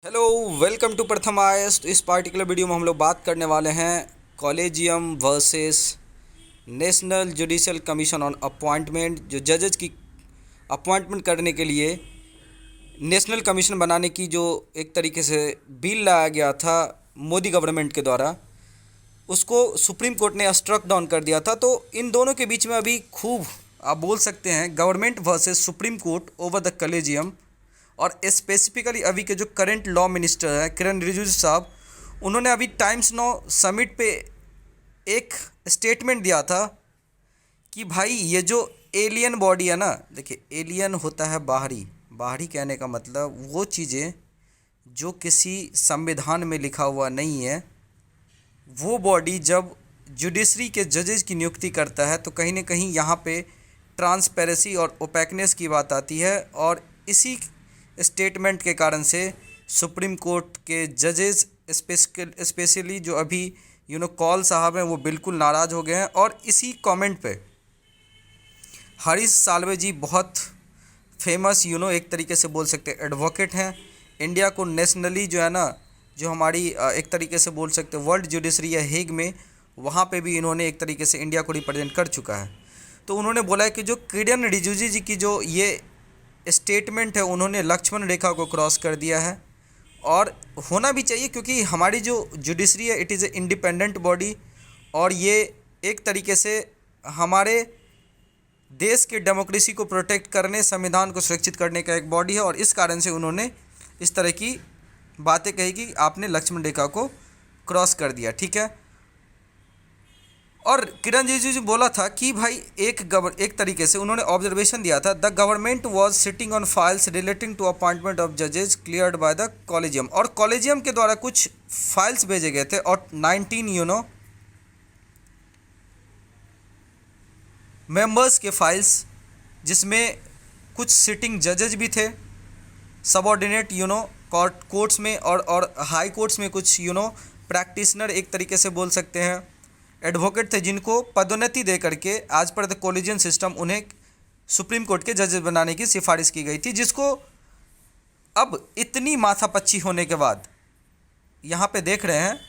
Hello, welcome to प्रथम IAS. तो इस पार्टिकुलर वीडियो में हम लोग बात करने वाले हैं collegium versus national judicial commission on appointment. जो जजेस की अपॉइंटमेंट करने के लिए नेशनल कमीशन बनाने की जो एक तरीके से बिल लाया गया था मोदी गवर्नमेंट के द्वारा, उसको सुप्रीम कोर्ट ने स्ट्रक डाउन कर दिया था। तो इन दोनों के बीच में अभी खूब आप बोल सकते हैं government versus supreme court over the collegium. और स्पेसिफिकली अभी के जो करंट लॉ मिनिस्टर हैं किरण रिजिजू साहब, उन्होंने अभी टाइम्स नाउ समिट पे एक स्टेटमेंट दिया था कि भाई ये जो एलियन बॉडी है ना, देखिए एलियन होता है बाहरी। बाहरी कहने का मतलब वो चीज़ें जो किसी संविधान में लिखा हुआ नहीं है, वो बॉडी जब जुडिशरी के जजेस की नियुक्ति करता है तो कहीं ना कहीं यहाँ पे ट्रांसपेरेंसी और ओपेकनेस की बात आती है। और इसी स्टेटमेंट के कारण से सुप्रीम कोर्ट के जजेस स्पेशली जो अभी कौल साहब हैं वो बिल्कुल नाराज़ हो गए हैं। और इसी कमेंट पे हरीश साल्वे जी बहुत फेमस एक तरीके से बोल सकते हैं एडवोकेट हैं। इंडिया को नेशनली जो है ना, जो हमारी एक तरीके से बोल सकते हैं वर्ल्ड जुडिशरी है हेग में, वहाँ पे भी इन्होंने एक तरीके से इंडिया को रिप्रेजेंट कर चुका है। तो उन्होंने बोला है कि जो किरण रिजिजू जी की जो ये स्टेटमेंट है, उन्होंने लक्ष्मण रेखा को क्रॉस कर दिया है। और होना भी चाहिए क्योंकि हमारी जो जुडिशरी है it is a independent body, और ये एक तरीके से हमारे देश के डेमोक्रेसी को प्रोटेक्ट करने, संविधान को सुरक्षित करने का एक बॉडी है। और इस कारण से उन्होंने इस तरह की बातें कही कि आपने लक्ष्मण रेखा को क्रॉस कर दिया, ठीक है। और किरण रिजिजू जी बोला था कि भाई एक तरीके से उन्होंने ऑब्जर्वेशन दिया था, the government was sitting on files relating to appointment of जजेस क्लियर्ड बाय द कॉलेजियम। और कॉलेजियम के द्वारा कुछ फाइल्स भेजे गए थे और 19 मेंबर्स के फाइल्स, जिसमें कुछ सिटिंग जजेस भी थे, सबऑर्डिनेट कोर्ट्स में और हाई कोर्ट्स में कुछ प्रैक्टिशनर एक तरीके से बोल सकते हैं एडवोकेट थे, जिनको पदोन्नति दे करके आज पर द कॉलेजियन सिस्टम उन्हें सुप्रीम कोर्ट के जजेस बनाने की सिफारिश की गई थी। जिसको अब इतनी माथापच्ची होने के बाद यहाँ पे देख रहे हैं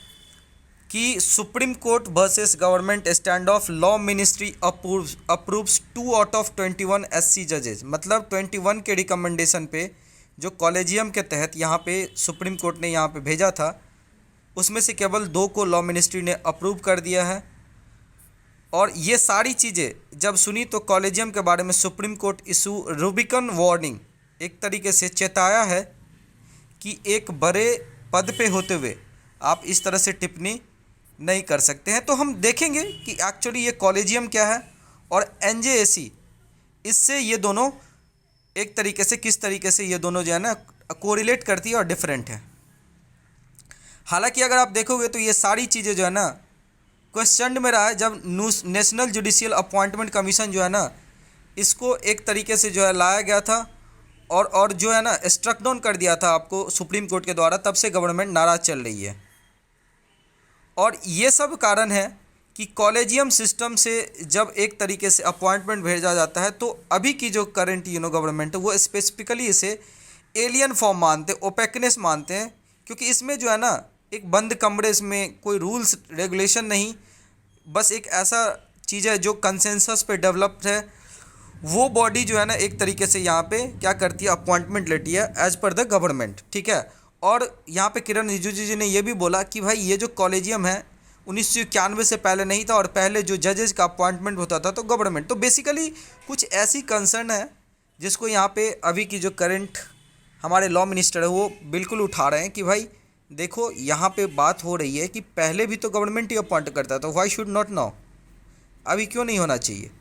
कि supreme court versus government stand of law ministry approves 2 out of 21 SC जजेस। मतलब 21 के रिकमेंडेशन पे जो कॉलेजियम के तहत यहाँ पे सुप्रीम कोर्ट ने यहाँ पे भेजा था, उसमें से केवल 2 को लॉ मिनिस्ट्री ने अप्रूव कर दिया है। और ये सारी चीज़ें जब सुनी तो कॉलेजियम के बारे में सुप्रीम कोर्ट इशू रूबिकन वार्निंग, एक तरीके से चेताया है कि एक बड़े पद पे होते हुए आप इस तरह से टिप्पणी नहीं कर सकते हैं। तो हम देखेंगे कि एक्चुअली ये कॉलेजियम क्या है और एनजेएसी, इससे ये दोनों एक तरीके से किस तरीके से ये दोनों जो है ना कोरिलेट करती है और डिफरेंट है। हालांकि अगर आप देखोगे तो ये सारी चीज़ें जो है ना क्वेश्चन में रहा है जब नेशनल जुडिशियल अपॉइंटमेंट कमीशन जो है ना, इसको एक तरीके से जो है लाया गया था और जो है ना स्ट्रक डाउन कर दिया था आपको सुप्रीम कोर्ट के द्वारा, तब से गवर्नमेंट नाराज़ चल रही है। और ये सब कारण है कि कॉलेजियम सिस्टम से जब एक तरीके से अपॉइंटमेंट भेजा जाता है तो अभी की जो करंट गवर्नमेंट है वो स्पेसिफिकली इसे एलियन फॉर्म मानते हैं, ओपेकनेस मानते हैं। क्योंकि इसमें जो है ना एक बंद कमरे, इसमें कोई रूल्स रेगुलेशन नहीं, बस एक ऐसा चीज़ है जो कंसेंसस पे डेवलप्ड है। वो बॉडी जो है ना एक तरीके से यहाँ पे क्या करती है, अपॉइंटमेंट लेती है एज पर द गवर्नमेंट, ठीक है। और यहाँ पे किरण रिजिजू जी ने ये भी बोला कि भाई ये जो कॉलेजियम है 1991 से पहले नहीं था, और पहले जो जजेस का अपॉइंटमेंट होता था तो गवर्नमेंट। तो बेसिकली कुछ ऐसी कंसर्न है जिसको यहाँ पे अभी की जो करंट हमारे लॉ मिनिस्टर है वो बिल्कुल उठा रहे हैं कि भाई देखो यहाँ पे बात हो रही है कि पहले भी तो गवर्नमेंट ही अपॉइंट करता था, तो वाई शुड नॉट नाउ, अभी क्यों नहीं होना चाहिए।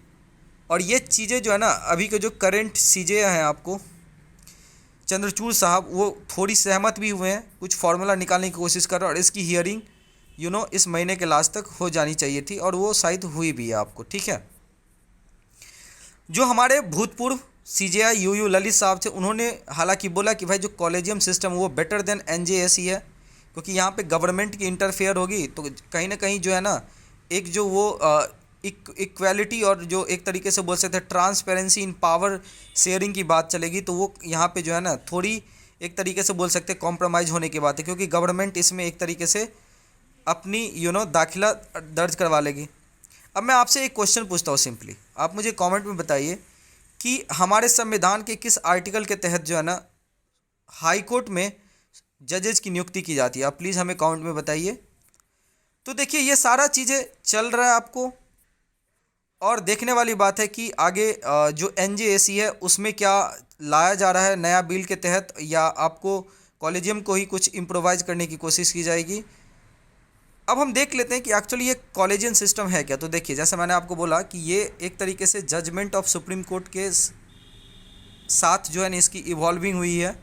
और ये चीज़ें जो है ना अभी के जो करंट सीजे हैं आपको चंद्रचूड़ साहब, वो थोड़ी सहमत भी हुए हैं, कुछ फार्मूला निकालने की कोशिश कर रहे हैं। और इसकी हियरिंग इस महीने के लास्ट तक हो जानी चाहिए थी और वो शायद हुई भी है आपको, ठीक है। जो हमारे भूतपूर्व सीजेआई यू ललित साहब थे, उन्होंने हालांकि बोला कि भाई जो कॉलेजियम सिस्टम वो बेटर देन एनजेएसी है, क्योंकि यहाँ पे गवर्नमेंट की इंटरफेयर होगी तो कहीं ना कहीं जो है ना एक जो वो इक्वालिटी और जो एक तरीके से बोल सकते हैं ट्रांसपेरेंसी इन पावर शेयरिंग की बात चलेगी, तो वो यहाँ पे जो है ना थोड़ी एक तरीके से बोल सकते हैं कॉम्प्रोमाइज़ होने की बात है, क्योंकि गवर्नमेंट इसमें एक तरीके से अपनी दाखिला दर्ज करवा लेगी। अब मैं आपसे एक क्वेश्चन पूछता हूँ सिंपली, आप मुझे कमेंट में बताइए कि हमारे संविधान के किस आर्टिकल के तहत जो है ना हाई कोर्ट में जजेस की नियुक्ति की जाती है। आप प्लीज़ हमें कमेंट में बताइए। तो देखिए ये सारा चीज़ें चल रहा है आपको, और देखने वाली बात है कि आगे जो एनजेएसी है उसमें क्या लाया जा रहा है नया बिल के तहत, या आपको कॉलेजियम को ही कुछ इम्प्रोवाइज़ करने की कोशिश की जाएगी। अब हम देख लेते हैं कि एक्चुअली ये कॉलेजियन सिस्टम है क्या। तो देखिए जैसे मैंने आपको बोला कि ये एक तरीके से जजमेंट ऑफ सुप्रीम कोर्ट के साथ जो है ना इसकी इवॉल्विंग हुई है,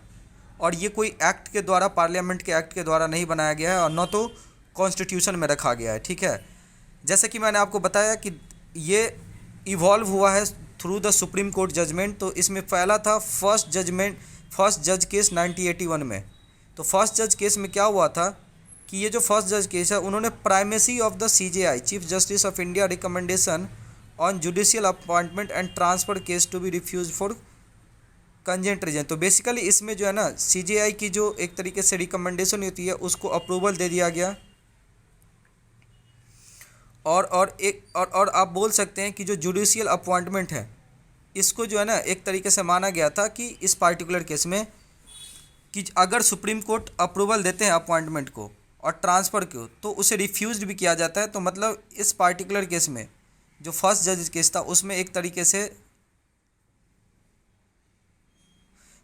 और ये कोई एक्ट के द्वारा, पार्लियामेंट के एक्ट के द्वारा नहीं बनाया गया है, और न तो कॉन्स्टिट्यूशन में रखा गया है। ठीक है, जैसे कि मैंने आपको बताया कि ये इवॉल्व हुआ है through the supreme court judgment. तो इसमें पहला था फर्स्ट जज केस 1981 में। तो फर्स्ट जज केस में क्या हुआ था कि ये जो फर्स्ट जज केस है उन्होंने primacy of the CJI chief justice of India recommendation on judicial appointment and transfer case to be refuse for cogent reason. तो बेसिकली इसमें जो है ना सीजेआई की जो एक तरीके से रिकमेंडेशन होती है उसको अप्रूवल दे दिया गया, और आप बोल सकते हैं कि जो जुडिशियल अपॉइंटमेंट है इसको जो है ना एक तरीके से माना गया था कि इस पार्टिकुलर केस में कि अगर सुप्रीम कोर्ट अप्रूवल देते हैं अपॉइंटमेंट को और ट्रांसफ़र को तो उसे रिफ्यूज़ भी किया जाता है। तो मतलब इस पार्टिकुलर केस में जो फर्स्ट जज केस था उसमें एक तरीके से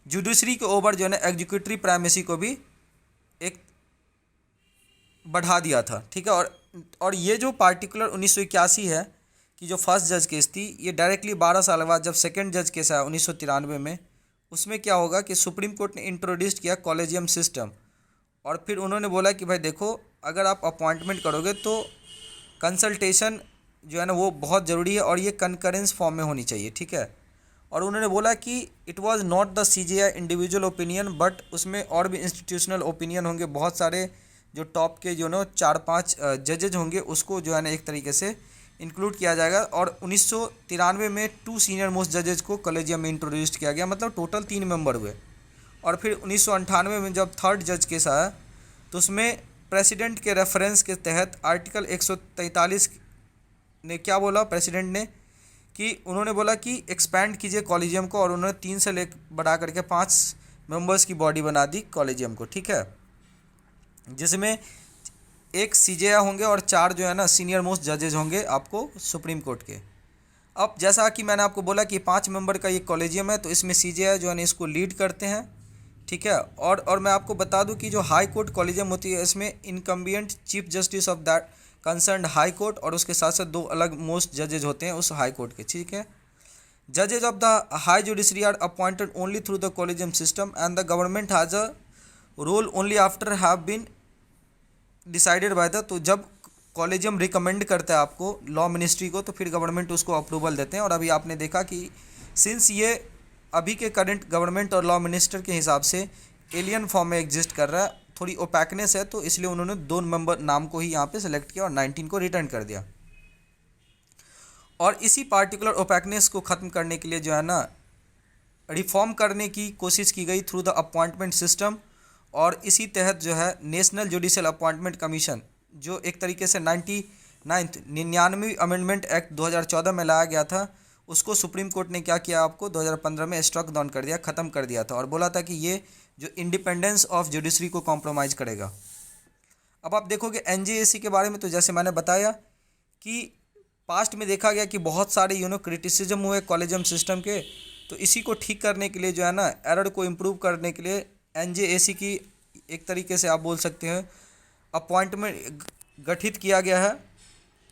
जुडिशरी के ओवर जो है ना एग्जीक्यूटिव प्राइमेसी को भी एक बढ़ा दिया था। ठीक है, और ये जो पार्टिकुलर 1981 है कि जो फर्स्ट जज केस थी, ये डायरेक्टली 12 साल बाद जब सेकंड जज केस आया 1993 में, उसमें क्या होगा कि सुप्रीम कोर्ट ने इंट्रोड्यूस किया कॉलेजियम सिस्टम। और फिर उन्होंने बोला कि भाई देखो अगर आप अपॉइंटमेंट करोगे तो कंसल्टेशन जो है ना वो बहुत ज़रूरी है, और ये कंकरेंस फॉर्म में होनी चाहिए। ठीक है, और उन्होंने बोला कि it was not the CJI individual opinion, but उसमें और भी इंस्टीट्यूशनल ओपिनियन होंगे, बहुत सारे जो टॉप के जो ना 4-5 जजेज होंगे उसको जो है ना एक तरीके से इंक्लूड किया जाएगा। और 1993 में 2 सीनियर मोस्ट जजेज को कॉलेजियम में इंट्रोड्यूस किया गया, मतलब टोटल 3 मेंबर हुए। और फिर 1998 में जब थर्ड जज केस आया तो उसमें प्रेसिडेंट के रेफरेंस के तहत आर्टिकल 143 ने क्या बोला, प्रेसिडेंट ने कि उन्होंने बोला कि एक्सपैंड कीजिए कॉलेजियम को, और उन्होंने 3 से बढ़ा करके 5 मेंबर्स की बॉडी बना दी कॉलेजियम को। ठीक है, जिसमें 1 सीजेआई होंगे और 4 जो है ना सीनियर मोस्ट जजेज होंगे आपको सुप्रीम कोर्ट के। अब जैसा कि मैंने आपको बोला कि 5 मेंबर का ये कॉलेजियम है, तो इसमें सीजेआई जो है ना इसको लीड करते हैं। ठीक है, और मैं आपको बता दूं कि जो हाई कोर्ट कॉलेजियम होती है इसमें incumbent chief justice of that concerned high court, और उसके साथ साथ 2 अलग मोस्ट जजेज होते हैं उस हाई कोर्ट के। ठीक है, जजेज of the high judiciary are appointed only through the collegium system and the government has a role only after have been decided by the. तो जब कॉलेजियम रिकमेंड करता है आपको लॉ मिनिस्ट्री को, तो फिर गवर्नमेंट उसको अप्रूवल देते हैं। और अभी आपने देखा कि सिंस ये अभी के करंट गवर्नमेंट और लॉ मिनिस्टर के हिसाब से एलियन फॉर्म में एग्जिस्ट कर रहा है, थोड़ी ओपैकनेस है, तो इसलिए उन्होंने 2 मेंबर नाम को ही यहाँ पे सेलेक्ट किया और 19 को रिटर्न कर दिया। और इसी पार्टिकुलर ओपैकनेस को ख़त्म करने के लिए जो है ना रिफॉर्म करने की कोशिश की गई थ्रू द अपॉइंटमेंट सिस्टम, और इसी तहत जो है नेशनल जुडिशियल अपॉइंटमेंट कमीशन जो एक तरीके से 99वीं अमेंडमेंट एक्ट 2014 में लाया गया था, उसको सुप्रीम कोर्ट ने क्या किया, आपको 2015 में स्ट्रक डाउन कर दिया, ख़त्म कर दिया था, और बोला था कि ये जो इंडिपेंडेंस ऑफ जुडिशरी को कॉम्प्रोमाइज़ करेगा। अब आप देखोगे एनजेएसी के बारे में, तो जैसे मैंने बताया कि पास्ट में देखा गया कि बहुत सारे क्रिटिसिज्म हुए कॉलेजियम सिस्टम के, तो इसी को ठीक करने के लिए जो है ना एरर को इम्प्रूव करने के लिए एनजेएसी की एक तरीके से आप बोल सकते हैं अपॉइंटमेंट गठित किया गया है।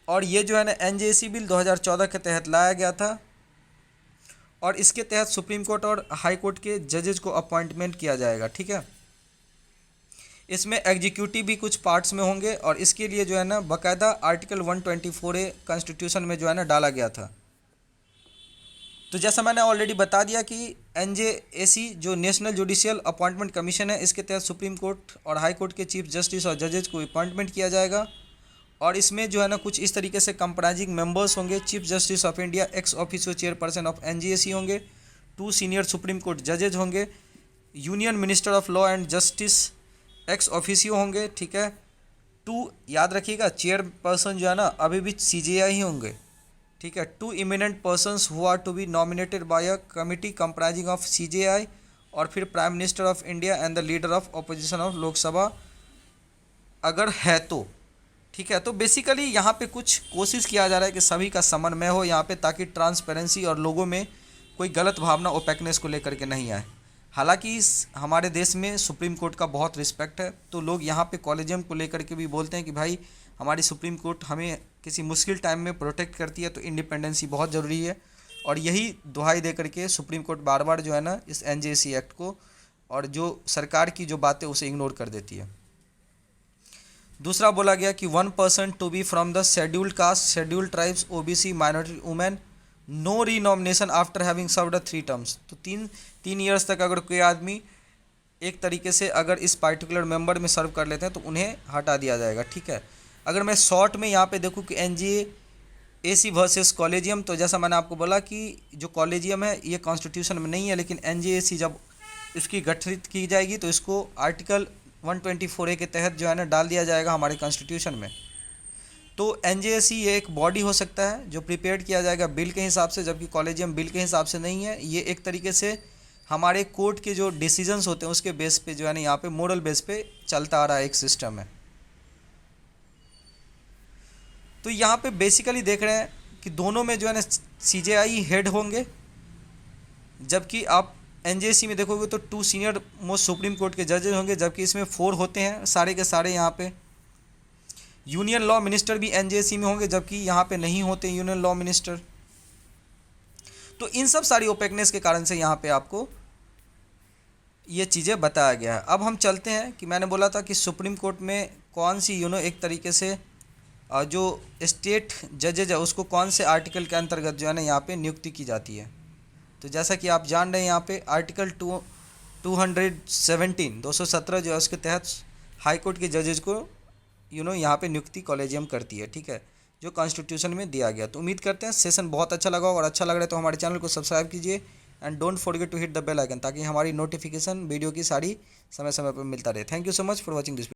और ये जो है ना एनजेएसी बिल 2014 के तहत लाया गया था, और इसके तहत सुप्रीम कोर्ट और हाई कोर्ट के जजेज को अपॉइंटमेंट किया जाएगा। ठीक है, इसमें एग्जीक्यूटिव भी कुछ पार्ट्स में होंगे, और इसके लिए जो है ना बाकायदा आर्टिकल 124A कॉन्स्टिट्यूशन में जो है ना डाला गया था। तो जैसा मैंने ऑलरेडी बता दिया कि एनजेएसी जो नेशनल जुडिशियल अपॉइंटमेंट कमीशन है, इसके तहत सुप्रीम कोर्ट और हाई कोर्ट के चीफ जस्टिस और जजेज को अपॉइंटमेंट किया जाएगा। और इसमें जो है ना कुछ इस तरीके से कंप्राइजिंग मेंबर्स होंगे, chief justice of India ex officio chairperson of NJAC होंगे, 2 सीनियर सुप्रीम कोर्ट जजेज होंगे, union minister of law and justice ex officio होंगे, ठीक है। 2 याद रखिएगा, चेयरपर्सन जो है ना अभी भी CJI ही होंगे, ठीक है। 2 imminent persons who are to be nominated by a committee comprising of CJI, और फिर prime minister of India and the leader of opposition of Lok Sabha अगर है तो, ठीक है। तो बेसिकली यहाँ पे कुछ कोशिश किया जा रहा है कि सभी का समन्वय हो यहाँ पे, ताकि ट्रांसपेरेंसी और लोगों में कोई गलत भावना ओपेकनेस को लेकर के नहीं आए। हालांकि हमारे देश में सुप्रीम कोर्ट का बहुत रिस्पेक्ट है, तो लोग यहाँ पे कॉलेजियम को लेकर के भी बोलते हैं कि भाई हमारी सुप्रीम कोर्ट हमें किसी मुश्किल टाइम में प्रोटेक्ट करती है, तो इंडिपेंडेंसी बहुत ज़रूरी है। और यही दुहाई दे करके सुप्रीम कोर्ट बार बार जो है ना इस NJC एक्ट को और जो सरकार की जो बातें उसे इग्नोर कर देती है। दूसरा बोला गया कि 1% to be from the scheduled caste, scheduled tribes, OBC, minority women, no renomination after having served 3 terms. तो तीन ईयर्स तक अगर कोई आदमी एक तरीके से अगर इस पार्टिकुलर मेंबर में सर्व कर लेते हैं तो उन्हें हटा दिया जाएगा, ठीक है। अगर मैं शॉर्ट में यहाँ पे देखूँ कि NJAC वर्सेस कॉलेजियम, तो जैसा मैंने आपको बोला कि जो कॉलेजियम है ये कॉन्स्टिट्यूशन में नहीं है, लेकिन NJAC जब इसकी गठित की जाएगी तो इसको आर्टिकल 124A के तहत जो है ना डाल दिया जाएगा हमारे कॉन्स्टिट्यूशन में। तो NJAC ये एक बॉडी हो सकता है जो प्रिपेयर किया जाएगा बिल के हिसाब से, जबकि कॉलेजियम बिल के हिसाब से नहीं है। ये एक तरीके से हमारे कोर्ट के जो डिसीजंस होते हैं उसके बेस पे जो है ना यहाँ पे मोरल बेस पे चलता आ रहा है एक सिस्टम है। तो यहाँ पे बेसिकली देख रहे हैं कि दोनों में जो है ना CJI हेड होंगे, जबकि आप NJAC में देखोगे तो 2 सीनियर मोस्ट सुप्रीम कोर्ट के जजेस होंगे, जबकि इसमें 4 होते हैं सारे के सारे यहाँ पे। यूनियन लॉ मिनिस्टर भी NJAC में होंगे, जबकि यहाँ पे नहीं होते यूनियन लॉ मिनिस्टर। तो इन सब सारी ओपेकनेस के कारण से यहाँ पे आपको ये चीज़ें बताया गया है। अब हम चलते हैं कि मैंने बोला था कि सुप्रीम कोर्ट में कौन सी एक तरीके से जो स्टेट जजेज है उसको कौन से आर्टिकल के अंतर्गत जो है ना यहाँ पे नियुक्ति की जाती है। तो जैसा कि आप जान रहे हैं यहाँ पे आर्टिकल 217 जो है उसके तहत हाई कोर्ट के जजेज को यहाँ पे नियुक्ति कॉलेजियम करती है, ठीक है, जो कॉन्स्टिट्यूशन में दिया गया। तो उम्मीद करते हैं सेशन बहुत अच्छा लगा, और अच्छा लग रहा है तो हमारे चैनल को सब्सक्राइब कीजिए and don't forget to hit the bell icon, ताकि हमारी नोटिफिकेशन वीडियो की सारी समय समय पर मिलता रहे। Thank you so much for watching this.